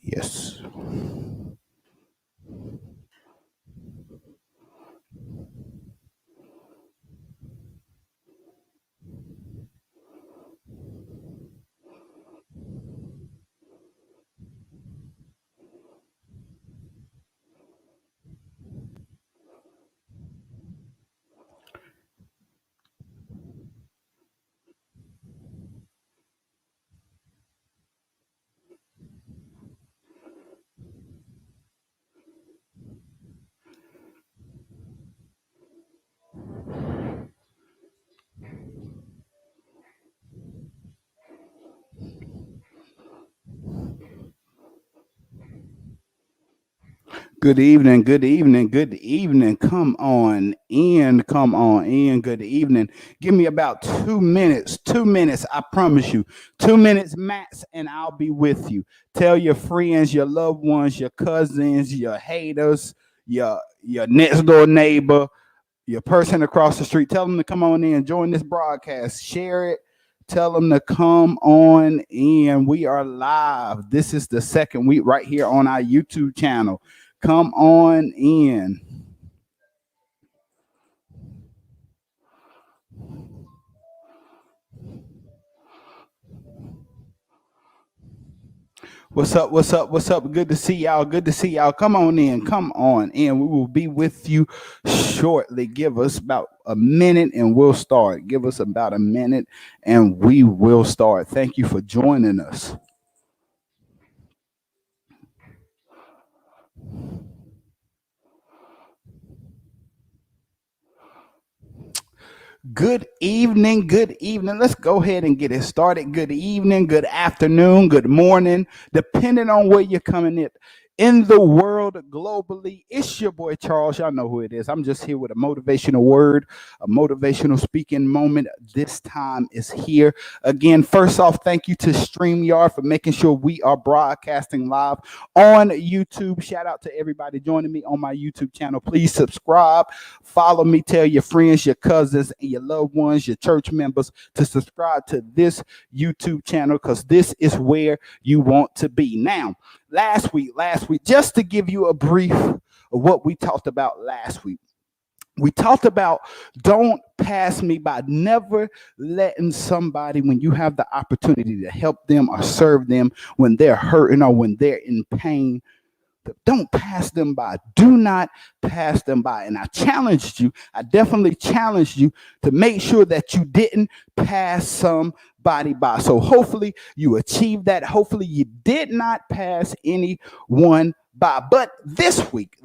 Yes. Good evening, good evening, good evening. Come on in, come on in. Good evening. Give me about 2 minutes, 2 minutes. I promise you, 2 minutes max, and I'll be with you. Tell your friends, your loved ones, your cousins, your haters, your next door neighbor, your person across the street. Tell them to come on in, join this broadcast, share it. Tell them to come on in. We are live. This is the second week right here on our YouTube channel. Come on in. What's up? What's up? What's up? Good to see y'all. Good to see y'all. Come on in. Come on in. We will be with you shortly. Give us about a minute and we'll start. Give us about a minute and we will start. Thank you for joining us. Good evening. Good evening. Let's go ahead and get it started. Good evening, good afternoon, good morning, depending on where you're coming in the world globally. It's your boy Charles. Y'all know who it is. I'm just here with a motivational word, a motivational speaking moment. This time is here. Again, first off, thank you to StreamYard for making sure we are broadcasting live on YouTube. Shout out to everybody joining me on my YouTube channel. Please subscribe, follow me, tell your friends, your cousins, and your loved ones, your church members to subscribe to this YouTube channel because this is where you want to be. Now, last week, just to give you a brief of what we talked about last week. We talked about don't pass me by, never letting somebody, when you have the opportunity to help them or serve them when they're hurting or when they're in pain, don't pass them by. Do not pass them by. And I challenged you, I definitely challenged you to make sure that you didn't pass somebody by. So hopefully you achieved that. Hopefully you did not pass anyone by. But this week,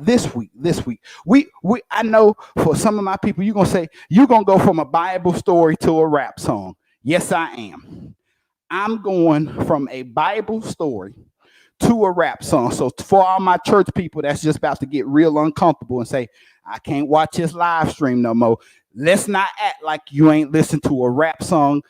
we I know for some of my people, you're gonna say you're gonna go from a Bible story to a rap song. Yes, I am. I'm going from a Bible story to a rap song. So for all my church people that's just about to get real uncomfortable and say, I can't watch his live stream no more. Let's not act like you ain't listened to a rap song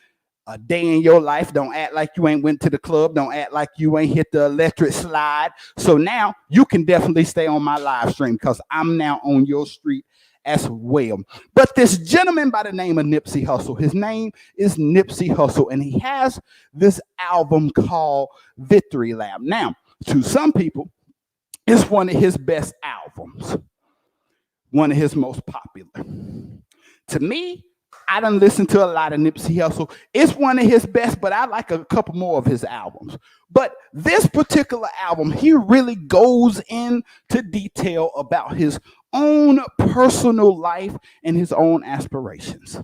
a day in your life. Don't act like you ain't went to the club. Don't act like you ain't hit the electric slide. So now you can definitely stay on my live stream because I'm now on your street as well. But this gentleman by the name of Nipsey Hussle, his name is Nipsey Hussle, and he has this album called Victory Lap. Now, to some people, it's one of his best albums, one of his most popular. To me, I done listened to a lot of Nipsey Hussle. It's one of his best, but I like a couple more of his albums. But this particular album, he really goes into detail about his own personal life and his own aspirations.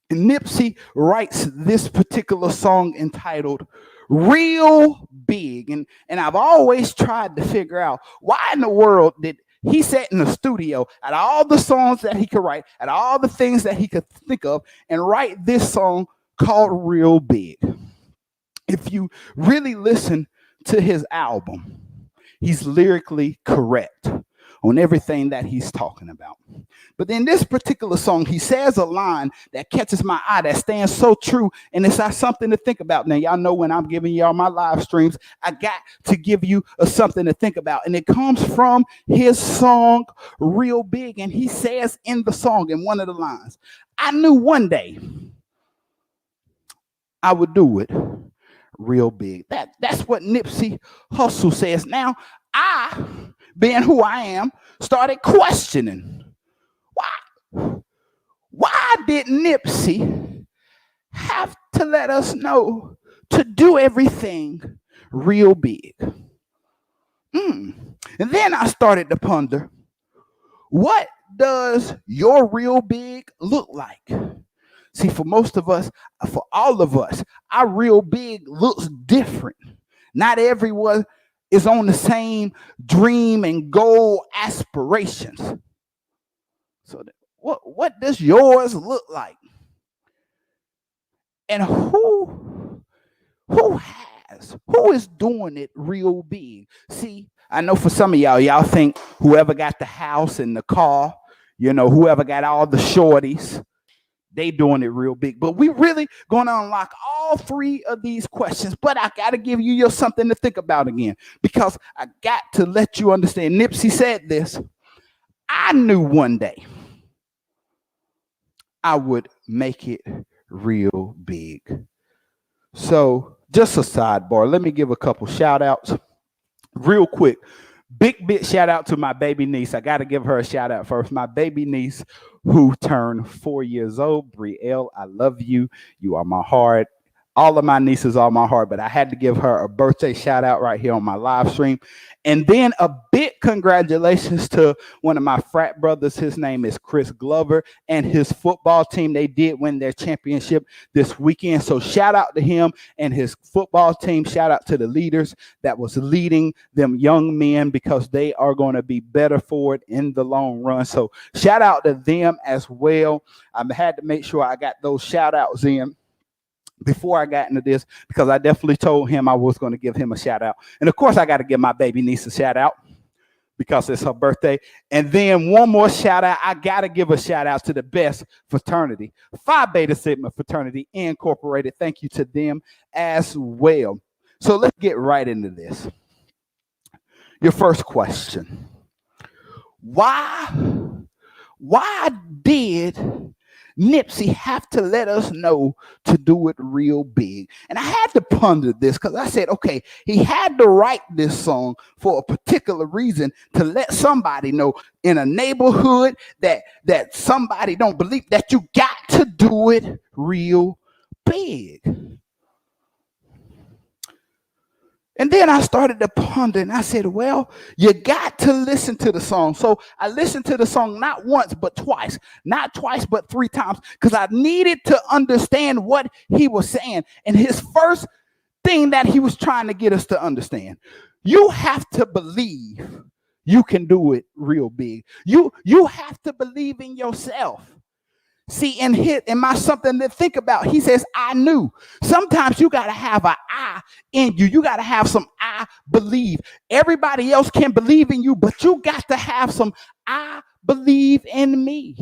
And Nipsey writes this particular song entitled Real Big. And I've always tried to figure out why in the world did he sat in the studio at all the songs that he could write, at all the things that he could think of, and write this song called Real Big. If you really listen to his album, he's lyrically correct on everything that he's talking about. But in this particular song, he says a line that catches my eye that stands so true, and it's something to think about. Now, y'all know when I'm giving y'all my live streams, I got to give you something to think about, and it comes from his song, Real Big, and he says in the song, in one of the lines, I knew one day I would do it real big. That's what Nipsey Hussle says. Now, I, being who I am, started questioning why did Nipsey have to let us know to do everything real big? And then I started to ponder, what does your real big look like? See, for most of us, for all of us, our real big looks different. Not everyone is on the same dream and goal aspirations. So what does yours look like? And who is doing it real big? See, I know for some of y'all think whoever got the house and the car, whoever got all the shorties, they doing it real big. But we really going to unlock all three of these questions. But I got to give you something to think about again, because I got to let you understand. Nipsey said this: I knew one day I would make it real big. So just a sidebar, let me give a couple shout outs real quick. Big shout out to my baby niece. I got to give her a shout out first. My baby niece, who turned 4 years old, Brielle. I love you. You are my heart. All of my nieces are my heart, but I had to give her a birthday shout out right here on my live stream. And then a big congratulations to one of my frat brothers. His name is Chris Glover, and his football team. They did win their championship this weekend. So shout out to him and his football team. Shout out to the leaders that was leading them young men, because they are going to be better for it in the long run. So shout out to them as well. I had to make sure I got those shout outs in before I got into this, because I definitely told him I was going to give him a shout out. And of course, I got to give my baby niece a shout out because it's her birthday. And then one more shout out. I got to give a shout out to the best fraternity, Phi Beta Sigma Fraternity Incorporated. Thank you to them as well. So let's get right into this. Your first question: Why did Nipsey have to let us know to do it real big? And I had to ponder this, because I said, okay, he had to write this song for a particular reason, to let somebody know in a neighborhood that somebody don't believe, that you got to do it real big. And then I started to ponder, and I said, well, you got to listen to the song. So I listened to the song not once, but twice. Not twice, but 3 times, because I needed to understand what he was saying. And his first thing that he was trying to get us to understand: you have to believe you can do it real big. You have to believe in yourself. See, in my something to think about, he says, I knew. Sometimes you got to have an I in you. You got to have some I believe. Everybody else can believe in you, but you got to have some I believe in me.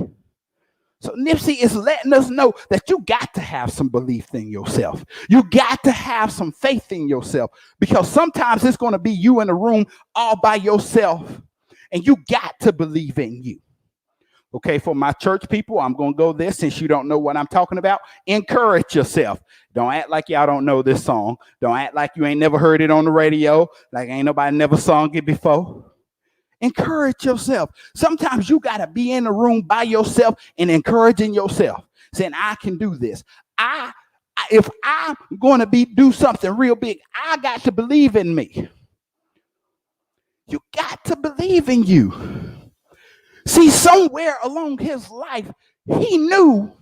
So Nipsey is letting us know that you got to have some belief in yourself. You got to have some faith in yourself, because sometimes it's going to be you in a room all by yourself, and you got to believe in you. Okay, for my church people, I'm going to go there, since you don't know what I'm talking about. Encourage yourself. Don't act like y'all don't know this song. Don't act like you ain't never heard it on the radio, like ain't nobody never sung it before. Encourage yourself. Sometimes you got to be in the room by yourself and encouraging yourself, saying, I can do this. If I'm going to do something real big, I got to believe in me. You got to believe in you. See, somewhere along his life, he knew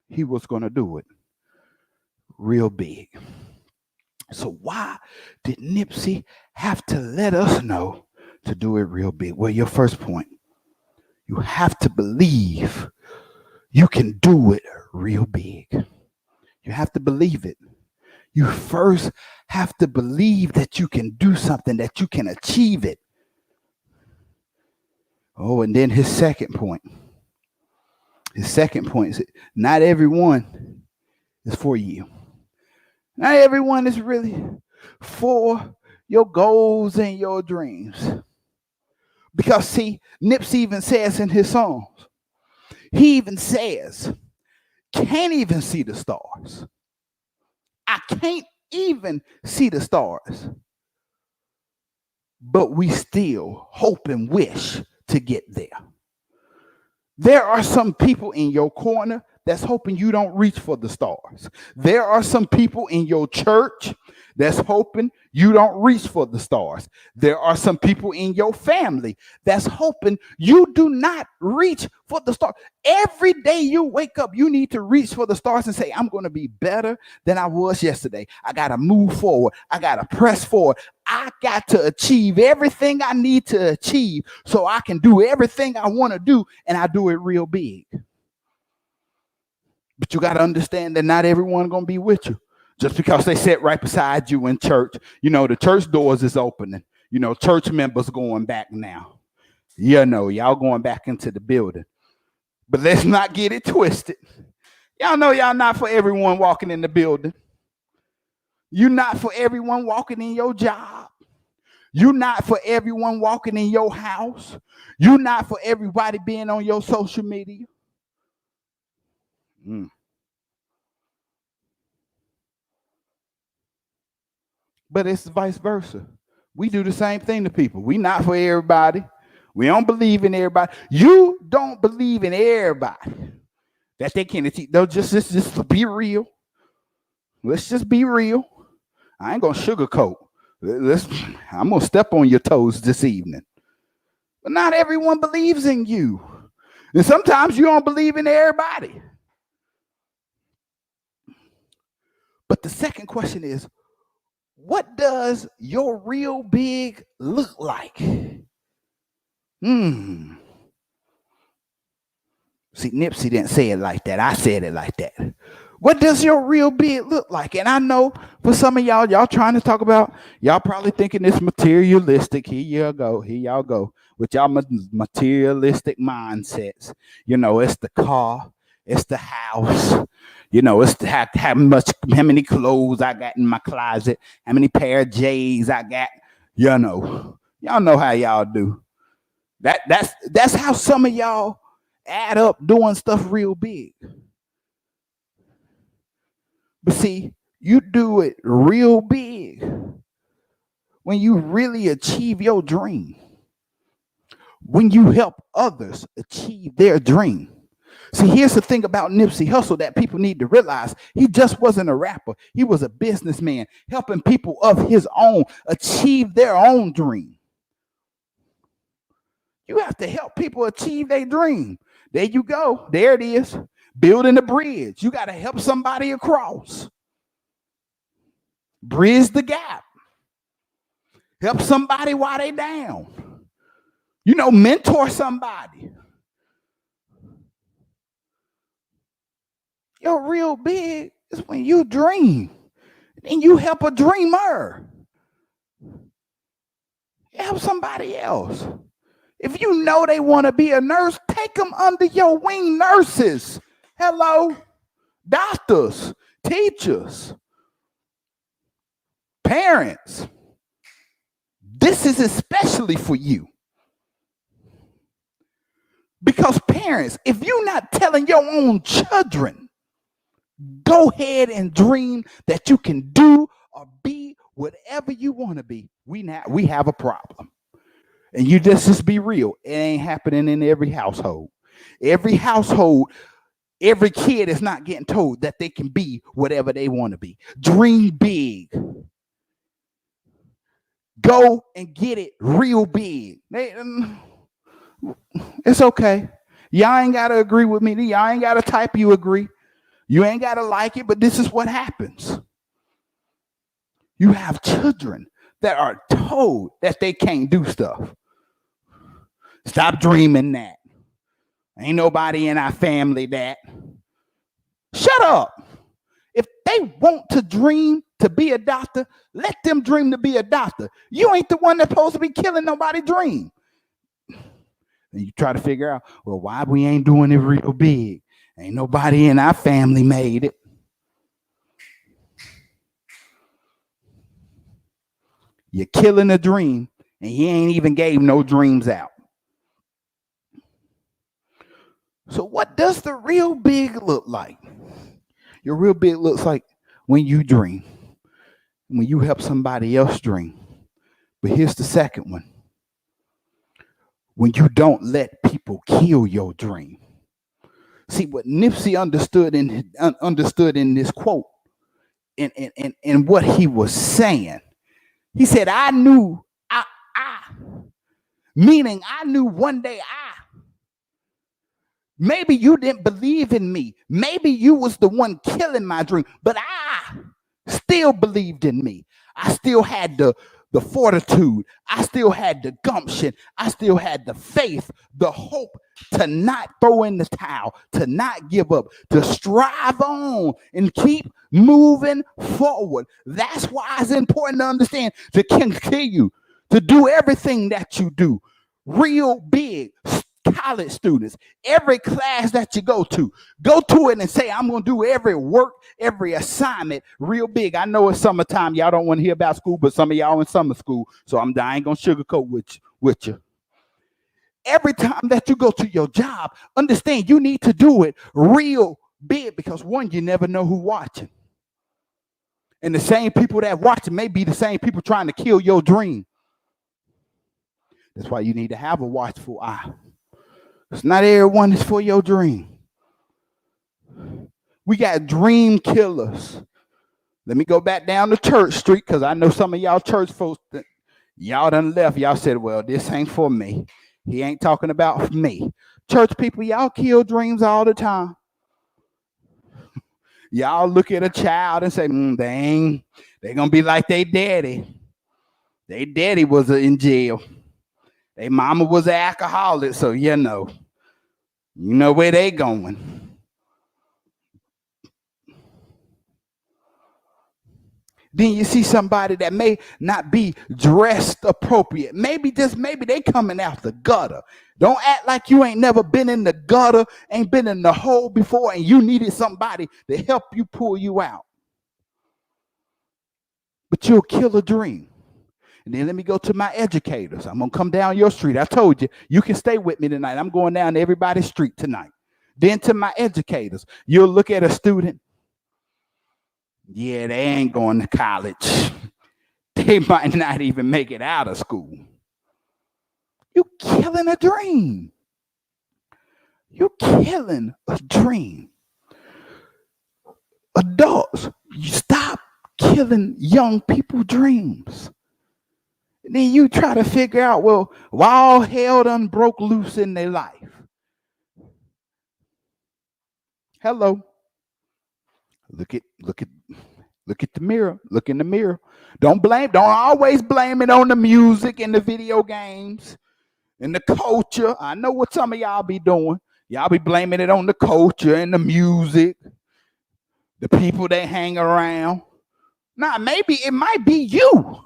he was going to do it real big. So why did Nipsey have to let us know to do it real big? Well, your first point: you have to believe you can do it real big. You have to believe it. You first have to believe that you can do something, that you can achieve it. Oh, and then his second point is, not everyone is for you. Not everyone is really for your goals and your dreams. Because see, Nipsey even says in his songs, he even says, can't even see the stars. I can't even see the stars, but we still hope and wish to get there. There are some people in your corner that's hoping you don't reach for the stars. There are some people in your church that's hoping you don't reach for the stars. There are some people in your family that's hoping you do not reach for the stars. Every day you wake up, you need to reach for the stars and say, I'm going to be better than I was yesterday. I got to move forward. I got to press forward. I got to achieve everything I need to achieve so I can do everything I want to do, and I do it real big. But you got to understand that not everyone going to be with you. Just because they sit right beside you in church, the church doors is opening. Church members going back now. Y'all going back into the building. But let's not get it twisted. Y'all know y'all not for everyone walking in the building. You're not for everyone walking in your job. You're not for everyone walking in your house. You're not for everybody being on your social media. But it's vice versa. We do the same thing to people. We not for everybody. We don't believe in everybody. You don't believe in everybody that they can achieve. They'll just be real. Let's just be real. I ain't gonna sugarcoat. I'm gonna step on your toes this evening. But not everyone believes in you. And sometimes you don't believe in everybody. But the second question is, what does your real big look like? See, Nipsey didn't say it like that. I said it like that. What does your real big look like? And I know for some of y'all trying to talk about, y'all probably thinking it's materialistic. Here y'all go with y'all materialistic mindsets. It's the car, it's the house. It's how many clothes I got in my closet, how many pair of J's I got. Y'all know how y'all do. That's how some of y'all add up doing stuff real big. But see, you do it real big when you really achieve your dream. When you help others achieve their dream. See, here's the thing about Nipsey Hussle that people need to realize. He just wasn't a rapper. He was a businessman helping people of his own achieve their own dream. You have to help people achieve their dream. There you go. There it is. Building a bridge. You got to help somebody across. Bridge the gap. Help somebody while they down. Mentor somebody. Your real big is when you dream and you help a dreamer. Help somebody else. If you know they want to be a nurse, take them under your wing. Nurses, hello, doctors, teachers, parents. This is especially for you. Because parents, if you're not telling your own children, go ahead and dream that you can do or be whatever you want to be, we have a problem. And you just be real. It ain't happening in every household. Every household, every kid is not getting told that they can be whatever they want to be. Dream big. Go and get it real big. It's okay. Y'all ain't got to agree with me. Y'all ain't got to type you agree. You ain't got to like it, but this is what happens. You have children that are told that they can't do stuff. Stop dreaming that. Ain't nobody in our family that. Shut up. If they want to dream to be a doctor, let them dream to be a doctor. You ain't the one that's supposed to be killing nobody's dream. And you try to figure out, well, why we ain't doing it real big? Ain't nobody in our family made it. You're killing a dream, and he ain't even gave no dreams out. So what does the real big look like? Your real big looks like when you dream. when you help somebody else dream. But here's the second one. When you don't let people kill your dream. See, what Nipsey understood in this quote and what he was saying. He said, I knew, meaning I knew one day maybe you didn't believe in me. Maybe you was the one killing my dream, but I still believed in me. I still had the fortitude. I still had the gumption. I still had the faith, the hope to not throw in the towel, to not give up, to strive on and keep moving forward. That's why it's important to understand to continue to do everything that you do real big. College students, every class that you go to it and say, I'm going to do every work, every assignment real big. I know it's summertime. Y'all don't want to hear about school, but some of y'all in summer school. So I ain't going to sugarcoat with you. Every time that you go to your job, understand you need to do it real big because one, you never know who's watching. And the same people that watching may be the same people trying to kill your dream. That's why you need to have a watchful eye. It's not everyone is for your dream. We got dream killers. Let me go back down to Church Street because I know some of y'all church folks, y'all done left. Y'all said, well, this ain't for me. He ain't talking about me. Church people, y'all kill dreams all the time. Y'all look at a child and say, they going to be like they daddy. They daddy was in jail. They mama was an alcoholic, so you know where they going. Then you see somebody that may not be dressed appropriate. Maybe they coming out the gutter. Don't act like you ain't never been in the gutter, ain't been in the hole before, and you needed somebody to help you pull you out. But you'll kill a dream. And then let me go to my educators. I'm going to come down your street. I told you, you can stay with me tonight. I'm going down everybody's street tonight. Then to my educators, you'll look at a student. Yeah, they ain't going to college. They might not even make it out of school. You're killing a dream. You're killing a dream. Adults, you stop killing young people's dreams. Then you try to figure out, well, why all hell done broke loose in their life? Hello. Look at the mirror. Look in the mirror. Don't always blame it on the music and the video games and the culture. I know what some of y'all be doing. Y'all be blaming it on the culture and the music, the people they hang around. Nah, maybe it might be you.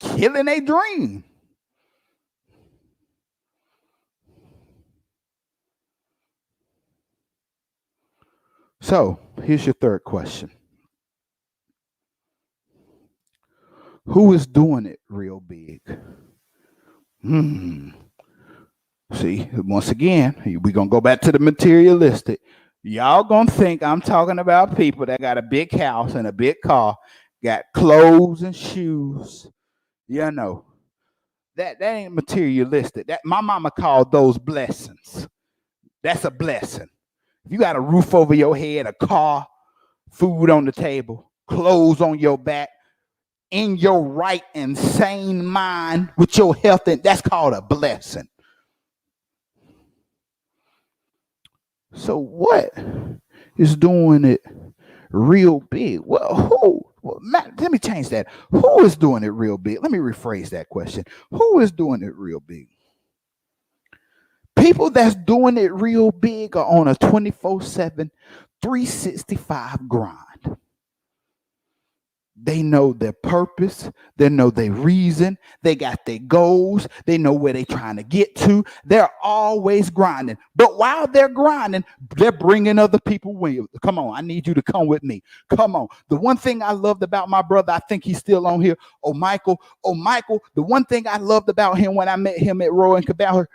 Killing a dream. So here's your third question. Who is doing it real big? See, once again, we're going to go back to the materialistic. Y'all going to think I'm talking about people that got a big house and a big car, got clothes and shoes. That ain't materialistic. That my mama called those blessings. That's a blessing. If you got a roof over your head, a car, food on the table, clothes on your back, in your right and sane mind with your health, and that's called a blessing. So what is doing it real big? Well, who? Well, Matt, let me change that. Who is doing it real big? Let me rephrase that question. Who is doing it real big? People that's doing it real big are on a 24/7, 365 grind. They know their purpose. They know their reason. They got their goals. They know where they're trying to get to. They're always grinding. But while they're grinding, they're bringing other people with you. Come on, I need you to come with me. Come on. The one thing I loved about my brother, I think he's still on here. Michael, the one thing I loved about him when I met him at Roy and Cabarrus,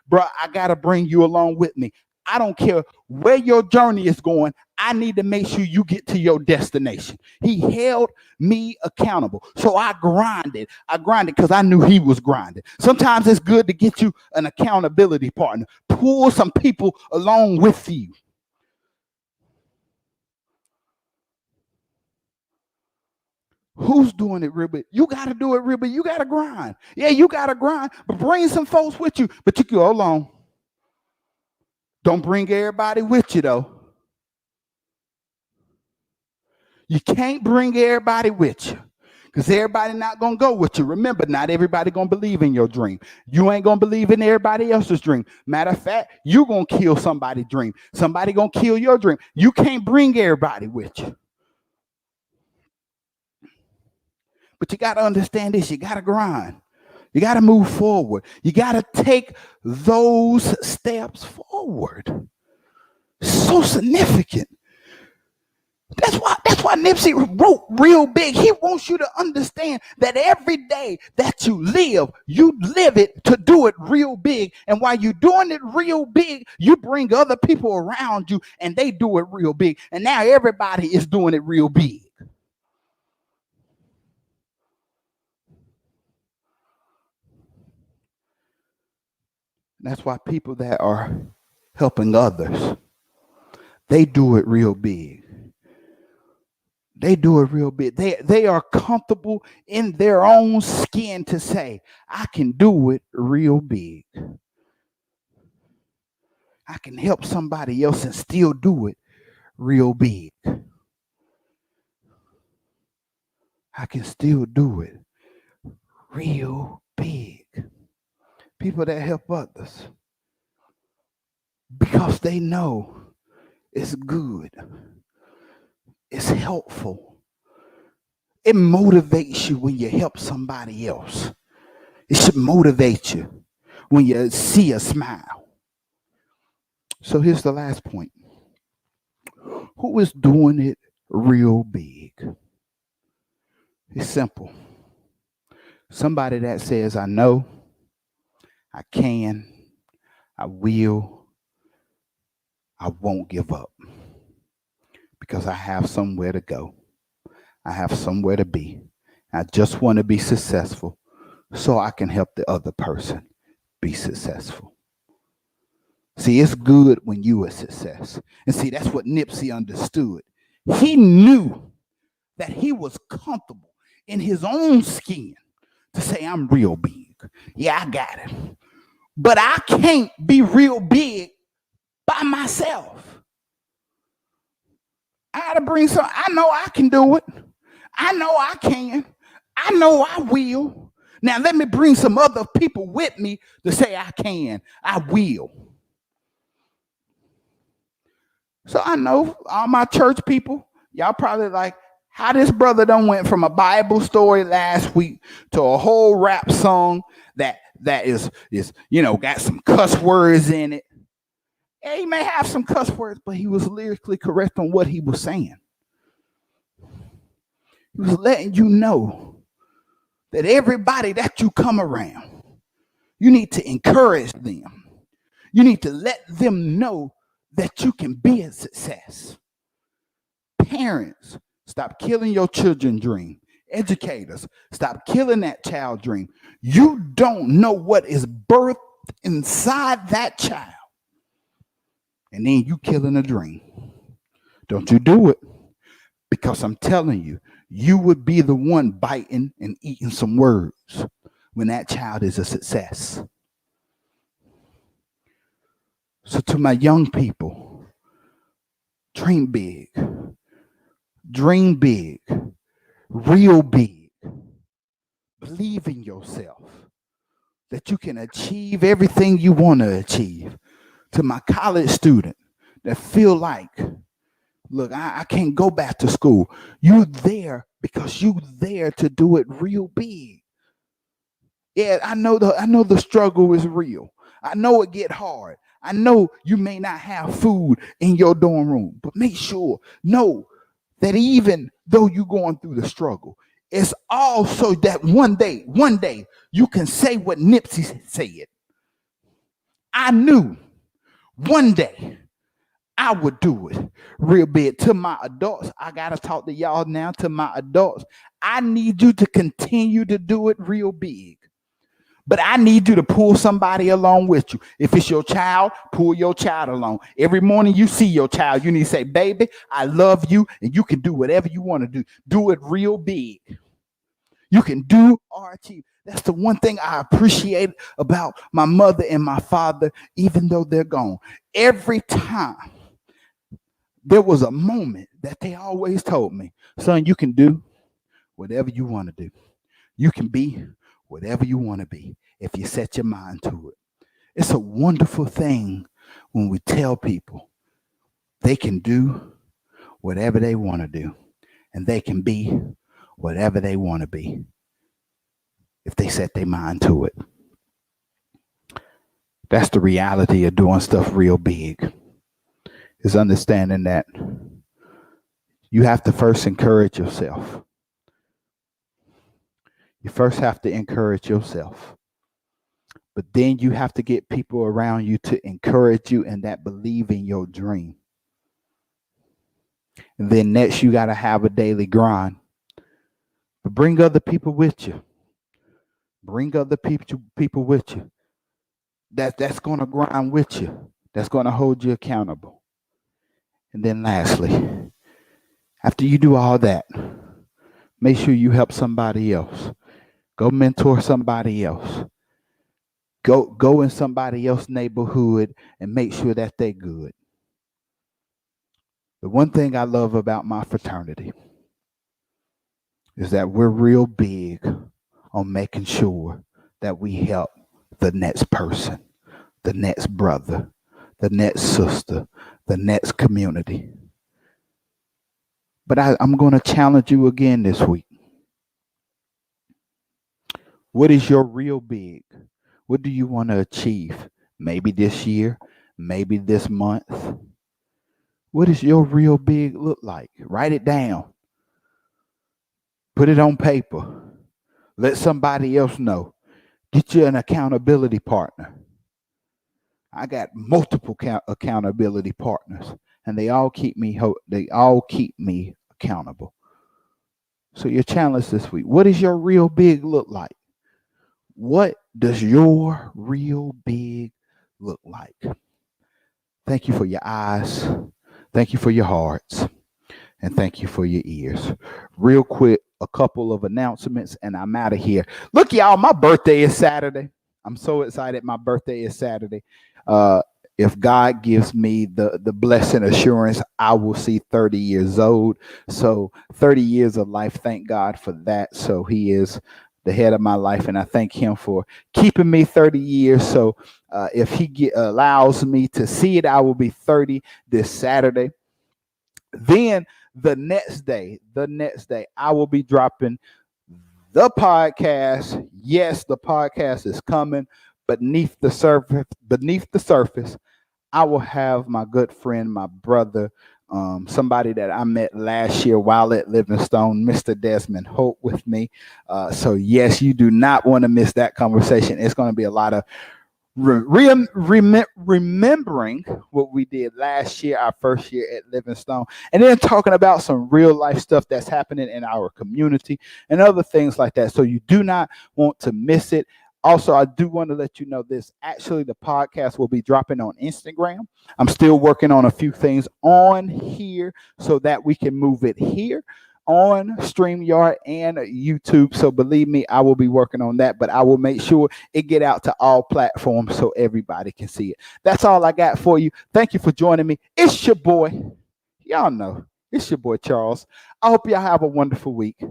bro, I got to bring you along with me. I don't care where your journey is going. I need to make sure you get to your destination. He held me accountable. So I grinded. I grinded because I knew he was grinding. Sometimes it's good to get you an accountability partner. Pull some people along with you. Who's doing it real big? You got to do it real big. You got to grind. Yeah, you got to grind, but bring some folks with you. But you can go along. Don't bring everybody with you, though. You can't bring everybody with you because everybody not going to go with you. Remember, not everybody going to believe in your dream. You ain't going to believe in everybody else's dream. Matter of fact, you going to kill somebody's dream. Somebody going to kill your dream. You can't bring everybody with you. But you got to understand this. You got to grind. You got to move forward. You got to take those steps forward. So significant. That's why Nipsey wrote real big. He wants you to understand that every day that you live it to do it real big. And while you're doing it real big, you bring other people around you and they do it real big. And now everybody is doing it real big. That's why people that are helping others, they do it real big. They do it real big. They are comfortable in their own skin to say, I can do it real big. I can help somebody else and still do it real big. I can still do it real big. People that help others because they know it's good. It's helpful. It motivates you when you help somebody else. It should motivate you when you see a smile. So here's the last point. Who is doing it real big? It's simple. Somebody that says, I know, I can, I will, I won't give up. Because I have somewhere to go. I have somewhere to be. I just want to be successful so I can help the other person be successful. See, it's good when you are a success. And see, that's what Nipsey understood. He knew that he was comfortable in his own skin to say, I'm real big. Yeah, I got it. But I can't be real big by myself. I got to bring some. I know I can do it. I know I can. I know I will. Now let me bring some other people with me to say I can. I will. So I know all my church people, y'all probably like, how this brother done went from a Bible story last week to a whole rap song that is got some cuss words in it. Yeah, he may have some cuss words, but he was lyrically correct on what he was saying. He was letting you know that everybody that you come around, you need to encourage them. You need to let them know that you can be a success. Parents, stop killing your children's dream. Educators, stop killing that child's dream. You don't know what is birthed inside that child. And then you killing a dream. Don't you do it. Because I'm telling you, you would be the one biting and eating some words when that child is a success. So to my young people, dream big. Dream big. Real big. Believe in yourself that you can achieve everything you want to achieve. To my college student that feel like, look, I can't go back to school. You there because you there to do it real big. Yeah, I know the struggle is real. I know it get hard. I know you may not have food in your dorm room, but make sure, know that even though you're going through the struggle, it's also that one day, you can say what Nipsey said. I knew One day, I would do it real big. To my adults, I got to talk to y'all now. To my adults, I need you to continue to do it real big. But I need you to pull somebody along with you. If it's your child, pull your child along. Every morning you see your child, you need to say, baby, I love you, and you can do whatever you want to do. Do it real big. You can do or achieve. That's the one thing I appreciate about my mother and my father, even though they're gone. Every time there was a moment that they always told me, son, you can do whatever you want to do. You can be whatever you want to be if you set your mind to it. It's a wonderful thing when we tell people they can do whatever they want to do and they can be whatever they want to be if they set their mind to it. That's the reality of doing stuff real big, is understanding that you have to first encourage yourself. You first have to encourage yourself. But then you have to get people around you to encourage you and that believe in your dream. And then next, you got to have a daily grind. But bring other people with you. Bring other people with you. That's going to grind with you. That's going to hold you accountable. And then lastly, after you do all that, make sure you help somebody else. Go mentor somebody else. Go in somebody else's neighborhood and make sure that they're good. The one thing I love about my fraternity is that we're real big on making sure that we help the next person, the next brother, the next sister, the next community. But I'm going to challenge you again this week. What is your real big? What do you want to achieve? Maybe this year, maybe this month. What does your real big look like? Write it down. Put it on paper. Let somebody else know. Get you an accountability partner. I got multiple accountability partners, and they all keep me accountable. So your challenge this week: what does your real big look like? What does your real big look like? Thank you for your eyes. Thank you for your hearts. And thank you for your ears. Real quick, a couple of announcements, and I'm out of here. Look, y'all, my birthday is Saturday. I'm so excited. My birthday is Saturday. If God gives me the blessing assurance, I will see 30 years old. So 30 years of life, thank God for that. So he is the head of my life, and I thank him for keeping me 30 years. So if he allows me to see it, I will be 30 this Saturday. Then the next day, I will be dropping the podcast. Yes, the podcast is coming. Beneath the surface, I will have my good friend, my brother, somebody that I met last year while at Livingstone, Mr. Desmond Hope, with me. So yes, you do not want to miss that conversation. It's going to be a lot of remembering what we did last year, our first year at Livingstone, and then talking about some real life stuff that's happening in our community and other things like that. So you do not want to miss it. Also, I do want to let you know this. Actually, the podcast will be dropping on Instagram. I'm still working on a few things on here so that we can move it here on StreamYard and YouTube. So believe me, I will be working on that, but I will make sure it get out to all platforms so everybody can see it. That's all I got for you. Thank you for joining me. It's your boy. Y'all know, it's your boy, Charles. I hope y'all have a wonderful week.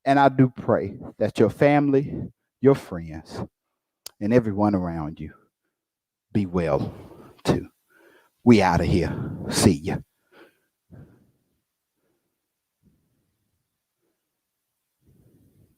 And I do pray that your family, your friends, and everyone around you be well too. We out of here. See ya.